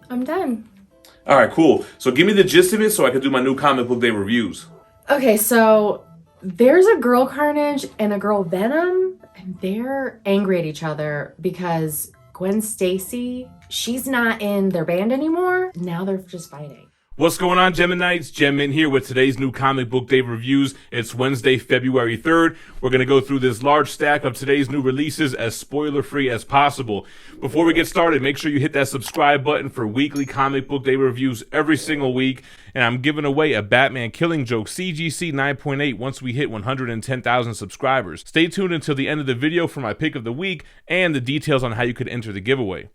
I'm done. All right, cool. So give me the gist of it so I can do my new comic book day reviews. Okay, so there's a girl Carnage and a girl Venom, and they're angry at each other because Gwen Stacy, she's not in their band anymore. Now they're just fighting. What's going on, Geminites? GemMint here with today's new comic book day reviews. It's Wednesday, February 3rd. We're going to go through this large stack of today's new releases as spoiler-free as possible. Before we get started, make sure you hit that subscribe button for weekly comic book day reviews every single week. And I'm giving away a Batman Killing Joke CGC 9.8 once we hit 110,000 subscribers. Stay tuned until the end of the video for my pick of the week and the details on how you could enter the giveaway.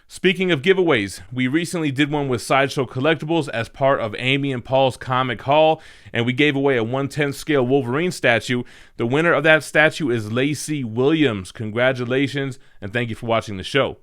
Speaking of giveaways, we recently did one with Sideshow Collectibles as part of Amy and Paul's comic haul, and we gave away a 1/10 scale Wolverine statue. The winner of that statue is Lacey Williams. Congratulations, and thank you for watching the show.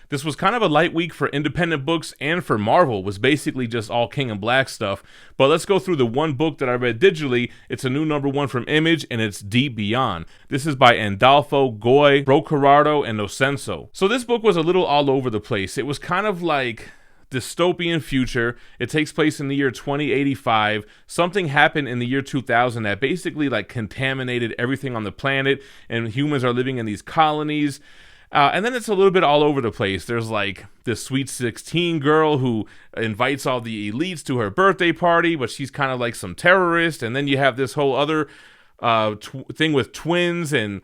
This was kind of a light week for independent books and for Marvel. It was basically just all King and Black stuff. But let's go through the one book that I read digitally. It's a new #1 from Image, and it's Deep Beyond. This is by Andolfo, Goy, Brocarado, and Nocenso. So this book was a little all over the place. It was kind of like dystopian future. It takes place in the year 2085. Something happened in the year 2000 that basically like contaminated everything on the planet, and humans are living in these colonies. And then it's a little bit all over the place. There's like this Sweet 16 girl who invites all the elites to her birthday party, but she's kind of like some terrorist. And then you have this whole other thing with twins, and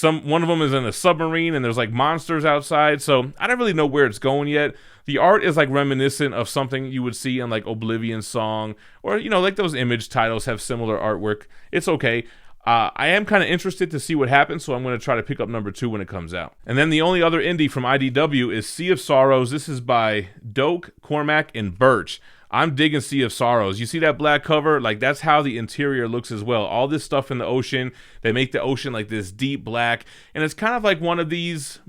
one of them is in a submarine, and there's like monsters outside. So I don't really know where it's going yet. The art is like reminiscent of something you would see in like Oblivion Song, or like those Image titles have similar artwork. It's okay. I am kind of interested to see what happens, so I'm going to try to pick up #2 when it comes out. And then the only other indie from IDW is Sea of Sorrows. This is by Doak, Cormac, and Birch. I'm digging Sea of Sorrows. You see that black cover? Like, that's how the interior looks as well. All this stuff in the ocean, they make the ocean like this deep black, and it's kind of like one of these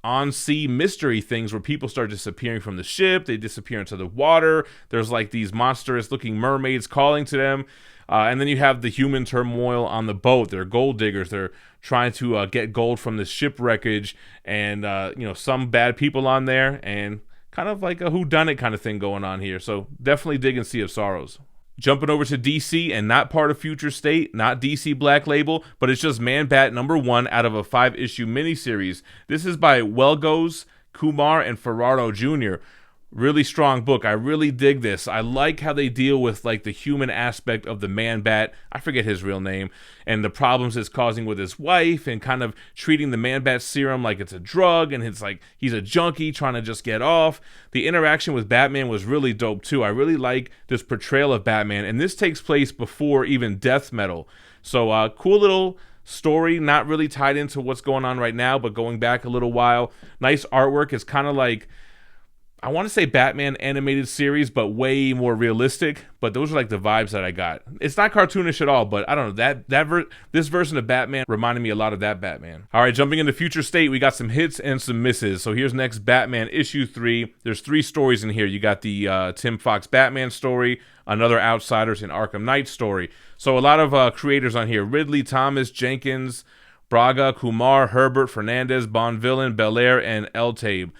on-sea mystery things where people start disappearing from the ship, they disappear into the water, there's like these monstrous-looking mermaids calling to them. And then you have the human turmoil on the boat. They're gold diggers. They're trying to get gold from the shipwreckage, and some bad people on there, and kind of like a whodunit kind of thing going on here. So definitely digging Sea of Sorrows. Jumping over to DC, and not part of Future State, not DC Black Label, but it's just Man-Bat #1 out of a 5-issue miniseries. This is by Welgos, Kumar, and Ferraro Jr. Really strong book. I really dig this. I like how they deal with like the human aspect of the Man-Bat. I forget his real name, and the problems it's causing with his wife, and kind of treating the Man-Bat serum like it's a drug, and it's like he's a junkie trying to just get off. The interaction with Batman was really dope too. I really like this portrayal of Batman, and this takes place before even Death Metal. So cool little story, not really tied into what's going on right now, but going back a little while. Nice artwork. It's kind of like, I want to say Batman animated series, but way more realistic. But those are like the vibes that I got. It's not cartoonish at all, but I don't know, this version of Batman reminded me a lot of that Batman. All right, jumping into Future State, we got some hits and some misses. So here's next Batman issue 3. There's 3 stories in here. You got the Tim Fox Batman story, another Outsiders and Arkham Knight story. So a lot of creators on here: Ridley, Thomas, Jenkins, Braga, Kumar, Herbert, Fernandez, Bonvillain, Belair, and Eltabe.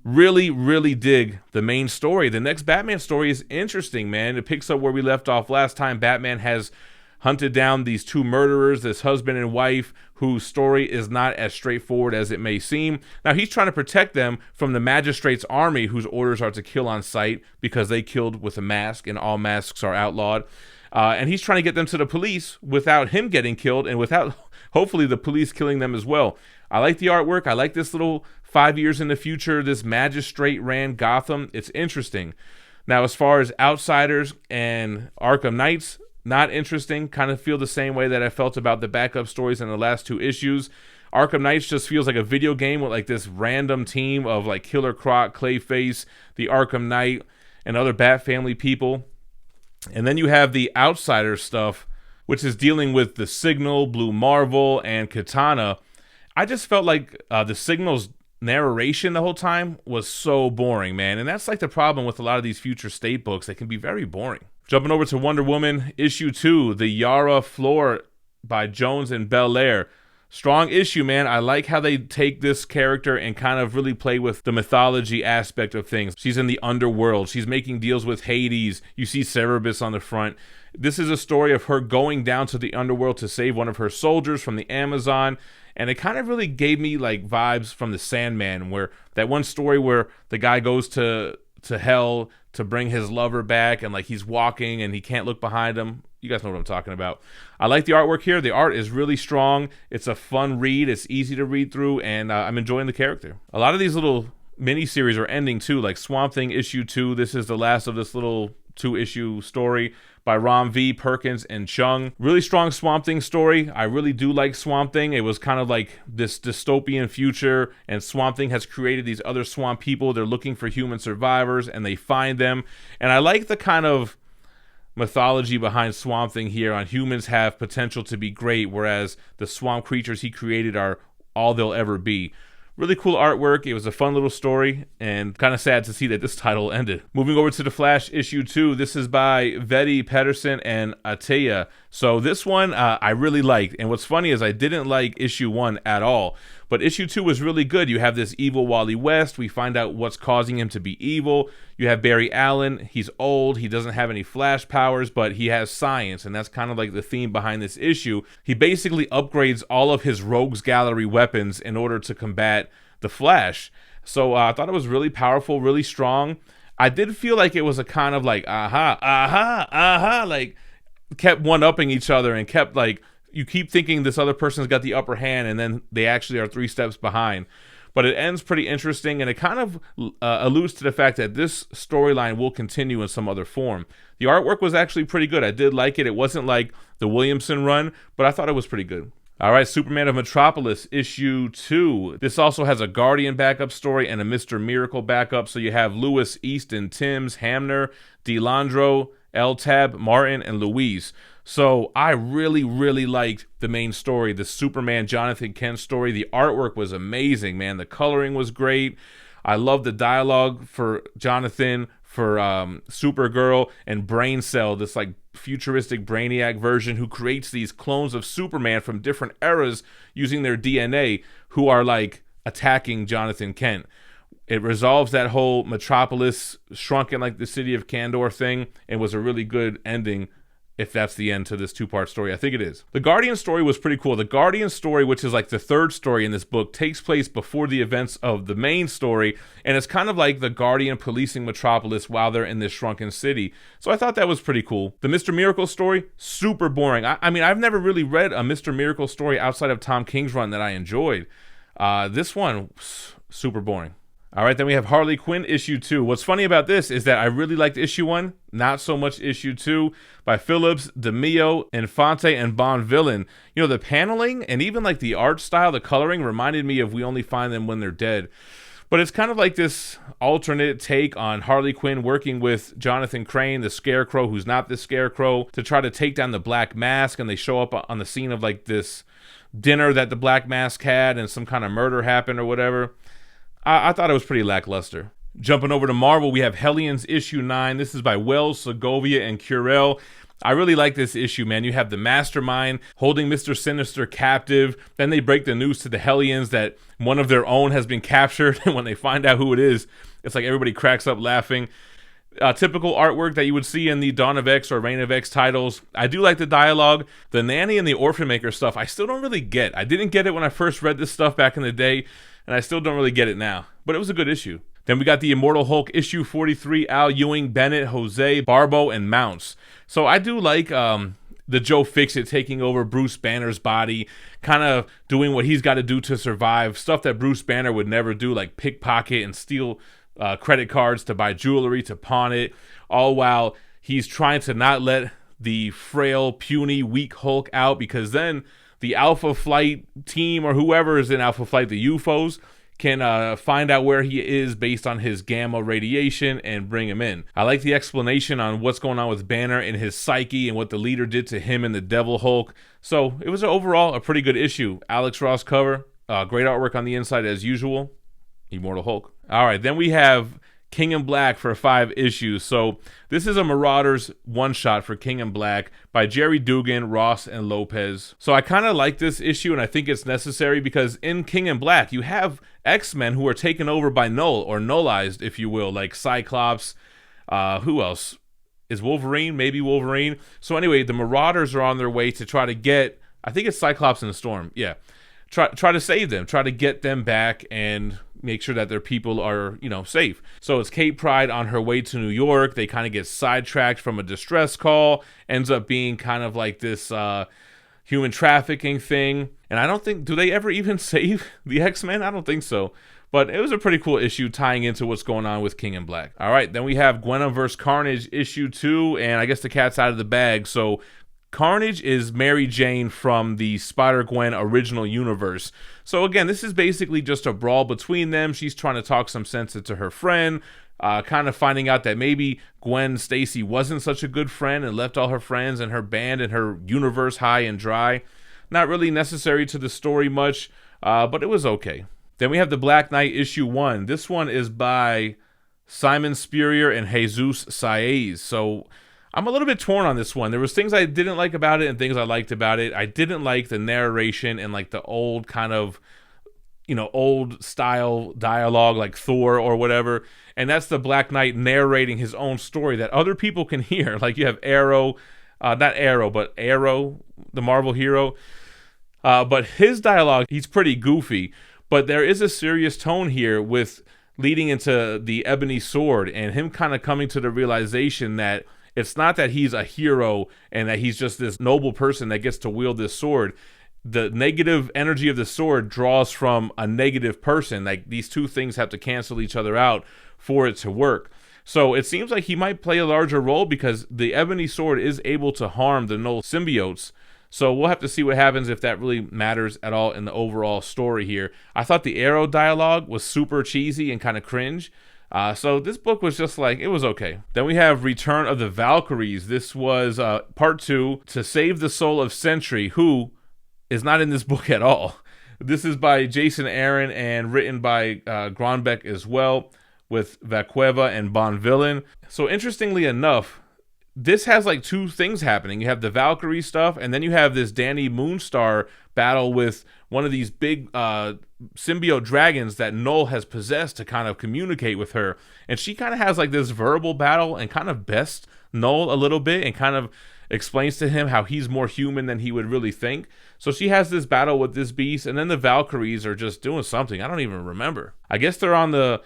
Really, really dig the main story. The next Batman story is interesting, man. It picks up where we left off last time. Batman has hunted down these 2 murderers, this husband and wife, whose story is not as straightforward as it may seem. Now, he's trying to protect them from the magistrate's army, whose orders are to kill on sight because they killed with a mask, and all masks are outlawed. And he's trying to get them to the police without him getting killed, and without, hopefully, the police killing them as well. I like the artwork. I like this little 5 years in the future, this magistrate ran Gotham. It's interesting. Now, as far as Outsiders and Arkham Knights, not interesting. Kind of feel the same way that I felt about the backup stories in the last 2 issues. Arkham Knights just feels like a video game with like this random team of like Killer Croc, Clayface, the Arkham Knight, and other Bat Family people. And then you have the Outsiders stuff, which is dealing with the Signal, Blue Marvel, and Katana. I just felt like the Signal's narration the whole time was so boring, man. And that's like the problem with a lot of these Future State books. They can be very boring. Jumping over to Wonder Woman issue 2, the Yara Floor by Jones and Belair. Strong issue, man. I like how they take this character and kind of really play with the mythology aspect of things. She's in the underworld. She's making deals with Hades. You see Cerberus on the front. This is a story of her going down to the underworld to save one of her soldiers from the Amazon. And it kind of really gave me like vibes from the Sandman, where that one story where the guy goes to hell to bring his lover back, and like he's walking and he can't look behind him. You guys know what I'm talking about. I like the artwork here. The art is really strong. It's a fun read. It's easy to read through, and I'm enjoying the character. A lot of these little mini-series are ending too, like Swamp Thing issue 2. This is the last of this little 2-issue story by Rom V, Perkins, and Chung. Really strong Swamp Thing story. I really do like Swamp Thing. It was kind of like this dystopian future, and Swamp Thing has created these other swamp people. They're looking for human survivors, and they find them. And I like the kind of mythology behind Swamp Thing here on humans have potential to be great, whereas the swamp creatures he created are all they'll ever be. Really cool artwork. It was a fun little story, and kind of sad to see that this title ended. Moving over to The Flash issue 2. This is by Vetti Pedersen and Ataya. So this one I really liked, and what's funny is I didn't like issue 1 at all, but issue 2 was really good. You have this evil Wally West. We find out what's causing him to be evil. You have Barry Allen. He's old. He doesn't have any Flash powers, but he has science, and that's kind of like the theme behind this issue. He basically upgrades all of his Rogues Gallery weapons in order to combat the Flash. So I thought it was really powerful, really strong. I did feel like it was a kind of like like kept one-upping each other, and kept like, you keep thinking this other person's got the upper hand, and then they actually are 3 steps behind. But it ends pretty interesting, and it kind of alludes to the fact that this storyline will continue in some other form. The artwork was actually pretty good. I did like it. It wasn't like the Williamson run, but I thought it was pretty good. All right, Superman of Metropolis, issue 2. This also has a Guardian backup story and a Mr. Miracle backup. So you have Lewis, Easton, Timms, Hamner, DeLandro, L-Tab, Martin, and Louise. So I really, really liked the main story, the Superman Jonathan Kent story. The artwork was amazing, man. The coloring was great. I love the dialogue for Jonathan, for Supergirl, and Brain Cell, this like futuristic Brainiac version who creates these clones of Superman from different eras using their DNA, who are like attacking Jonathan Kent. It resolves that whole Metropolis shrunken like the city of Kandor thing, and was a really good ending, if that's the end to this 2-part story. I think it is. The Guardian story was pretty cool. The Guardian story, which is like the 3rd story in this book, takes place before the events of the main story, and it's kind of like the Guardian policing Metropolis while they're in this shrunken city. So I thought that was pretty cool. The Mr. Miracle story, super boring. I mean, I've never really read a Mr. Miracle story outside of Tom King's run that I enjoyed. This one, super boring. All right, then we have Harley Quinn issue 2. What's funny about this is that I really liked issue 1, not so much issue 2, by Phillips, DeMio, Infante, and Bon Villain. You know, the paneling and even like the art style, the coloring reminded me of We Only Find Them When They're Dead. But it's kind of like this alternate take on Harley Quinn working with Jonathan Crane, the Scarecrow, who's not the Scarecrow, to try to take down the Black Mask, and they show up on the scene of like this dinner that the Black Mask had, and some kind of murder happened or whatever. I thought it was pretty lackluster. Jumping over to Marvel, we have Hellions issue 9. This is by Wells, Segovia, and Curel. I really like this issue, man. You have the Mastermind holding Mr. Sinister captive. Then they break the news to the Hellions that one of their own has been captured. And when they find out who it is, it's like everybody cracks up laughing. Typical artwork that you would see in the Dawn of X or Reign of X titles. I do like the dialogue. The Nanny and the Orphan Maker stuff, I still don't really get. I didn't get it when I first read this stuff back in the day, and I still don't really get it now. But it was a good issue. Then we got the Immortal Hulk issue 43, Al Ewing, Bennett, Jose, Barbo, and Mounts. So I do like the Joe Fixit taking over Bruce Banner's body, kind of doing what he's got to do to survive, stuff that Bruce Banner would never do, like pickpocket and steal credit cards to buy jewelry, to pawn it, all while he's trying to not let the frail, puny, weak Hulk out, because then the Alpha Flight team, or whoever is in Alpha Flight, the UFOs, can find out where he is based on his gamma radiation and bring him in. I like the explanation on what's going on with Banner and his psyche and what the leader did to him and the Devil Hulk. So it was overall a pretty good issue. Alex Ross cover, great artwork on the inside as usual. Immortal Hulk. All right, then we have King in Black for 5 issues. So this is a Marauders one-shot for King in Black by Jerry Dugan, Ross, and Lopez. So I kind of like this issue, and I think it's necessary because in King in Black, you have X-Men who are taken over by Null, or nullized, if you will, like Cyclops. Who else? Is Wolverine? Maybe Wolverine. So anyway, the Marauders are on their way to try to get, I think it's Cyclops and the Storm. Yeah. Try to save them. Try to get them back and make sure that their people are, safe. So it's Kate Pride on her way to New York. They kind of get sidetracked from a distress call. Ends up being kind of like this human trafficking thing. And I don't think, do they ever even save the X-Men? I don't think so. But it was a pretty cool issue tying into what's going on with King in Black. All right, then we have Gwen vs. Carnage issue 2, and I guess the cat's out of the bag. So Carnage is Mary Jane from the Spider-Gwen original universe. So again, this is basically just a brawl between them. She's trying to talk some sense into her friend, kind of finding out that maybe Gwen Stacy wasn't such a good friend and left all her friends and her band and her universe high and dry. Not really necessary to the story much, but it was okay. Then we have the Black Knight issue 1. This one is by Simon Spurrier and Jesus Saez. So I'm a little bit torn on this one. There was things I didn't like about it and things I liked about it. I didn't like the narration and like the old kind of, old style dialogue like Thor or whatever. And that's the Black Knight narrating his own story that other people can hear. Like you have Arrow, not Arrow, but Arrow, the Marvel hero. But his dialogue, he's pretty goofy. But there is a serious tone here with leading into the Ebony Sword and him kind of coming to the realization that it's not that he's a hero and that he's just this noble person that gets to wield this sword. The negative energy of the sword draws from a negative person. Like these two things have to cancel each other out for it to work. So it seems like he might play a larger role because the Ebony Sword is able to harm the Null symbiotes. So we'll have to see what happens if that really matters at all in the overall story here. I thought the Arrow dialogue was super cheesy and kind of cringe. So this book was just like, it was okay. Then we have Return of the Valkyries. This was part 2, To Save the Soul of Sentry, who is not in this book at all. This is by Jason Aaron and written by Gronbeck as well, with Vacueva and Bonvillain. So interestingly enough, this has like 2 things happening. You have the Valkyrie stuff, and then you have this Danny Moonstar battle with one of these big symbiote dragons that Null has possessed to kind of communicate with her. And she kind of has like this verbal battle and kind of bests Null a little bit and kind of explains to him how he's more human than he would really think. So she has this battle with this beast, and then the Valkyries are just doing something. I don't even remember. I guess they're on the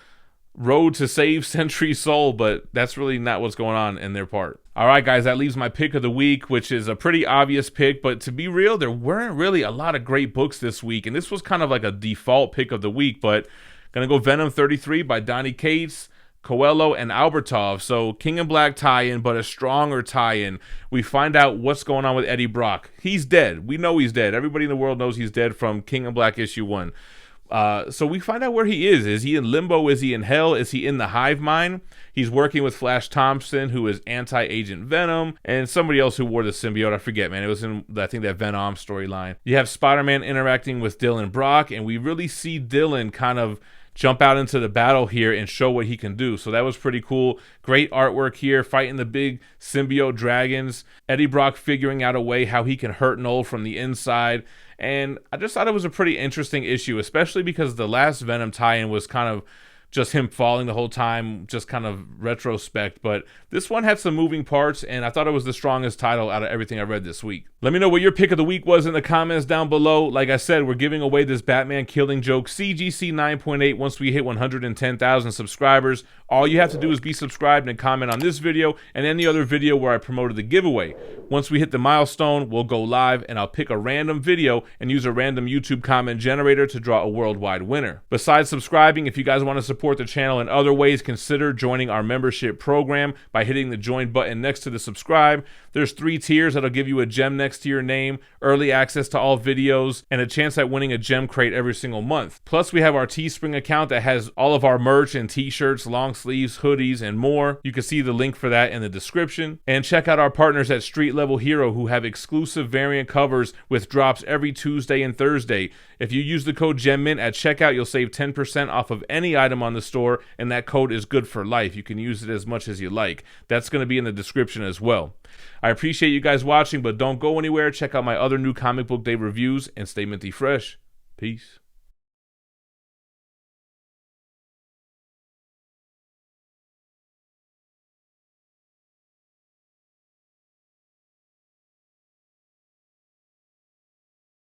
road to save Sentry's soul, but that's really not what's going on in their part. All right, guys, that leaves my pick of the week, which is a pretty obvious pick, but to be real, there weren't really a lot of great books this week, and this was kind of like a default pick of the week, but gonna go Venom 33 by Donny Cates, Coelho, and Albertov. So King in Black tie-in, but a stronger tie-in. We find out what's going on with Eddie Brock. He's dead. We know he's dead. Everybody in the world knows he's dead from King in Black issue 1. So we find out where he is. Is he in limbo? Is he in hell? Is he in the hive mind? He's working with Flash Thompson, who is anti-Agent Venom, and somebody else who wore the symbiote. I forget, man. It was in, I think, that Venom storyline. You have Spider-Man interacting with Dylan Brock, and we really see Dylan kind of jump out into the battle here and show what he can do. So that was pretty cool. Great artwork here, fighting the big symbiote dragons. Eddie Brock figuring out a way how he can hurt Null from the inside. And I just thought it was a pretty interesting issue, especially because the last Venom tie-in was kind of just him falling the whole time, just kind of retrospect. But this one had some moving parts, and I thought it was the strongest title out of everything I read this week. Let me know what your pick of the week was in the comments down below. Like I said, we're giving away this Batman Killing Joke CGC 9.8 once we hit 110,000 subscribers. All you have to do is be subscribed and comment on this video and any other video where I promoted the giveaway. Once we hit the milestone, we'll go live and I'll pick a random video and use a random YouTube comment generator to draw a worldwide winner. Besides subscribing, if you guys want to support the channel in other ways, consider joining our membership program by hitting the join button next to the subscribe. There's 3 tiers that'll give you a GemMintC next to your name, early access to all videos, and a chance at winning a gem crate every single month. Plus, we have our Teespring account that has all of our merch and t-shirts, long sleeves, hoodies, and more. You can see the link for that in the description. And check out our partners at Street Level Hero, who have exclusive variant covers with drops every Tuesday and Thursday. If you use the code GEMMINT at checkout, you'll save 10% off of any item on the store, and that code is good for life. You can use it as much as you like. That's going to be in the description as well. I appreciate you guys watching, but don't go anywhere. Check out my other new comic book day reviews and stay minty fresh. Peace.